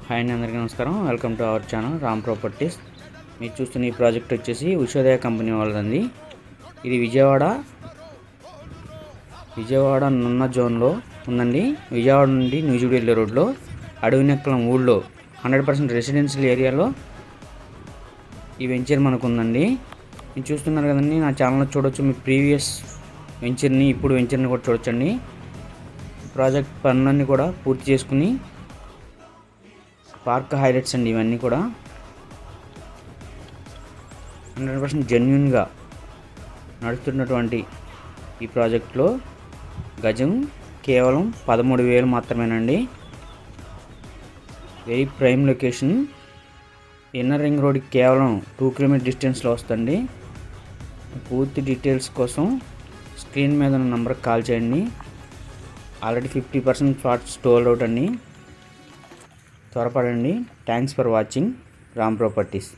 Hi అండి, అందరికీ నమస్కారం. Welcome to our channel Ram properties. మీరు చూస్తున్న ఈ ప్రాజెక్ట్ వచ్చేసి ఉషోదయ కంపెనీ వాళ్ళదండి. ఇది విజయవాడ నున్న జోన్లో ఉందండి. విజయవాడ నుండి న్యూజిబిల్లి రోడ్లో అడవినెక్కలం ఊళ్ళో 100% రెసిడెన్షియల్ ఏరియాలో ఈ వెంచర్ మనకు ఉందండి. మీరు చూస్తున్నారు కదండి, నా ఛానల్లో చూడొచ్చు. మీ ప్రీవియస్ వెంచర్ని, ఇప్పుడు వెంచర్ని కూడా చూడొచ్చండి. ప్రాజెక్ట్ పనులన్నీ కూడా పూర్తి చేసుకుని పార్క్ హైలైట్స్ అండి. ఇవన్నీ కూడా 100% జెన్యున్గా నడుస్తున్నటువంటి ఈ ప్రాజెక్ట్లో గజం కేవలం 13,000 మాత్రమేనండి. Very prime location. Inner ring రోడ్కి కేవలం 2 km డిస్టెన్స్లో వస్తుంది. పూర్తి డీటెయిల్స్ కోసం స్క్రీన్ మీద ఉన్న నెంబర్కి కాల్ చేయండి. ఆల్రెడీ 50% ఫ్లాట్స్ సోల్డ్ అవుట్ అండి. త్వరపడండి. Thanks for watching Ram properties.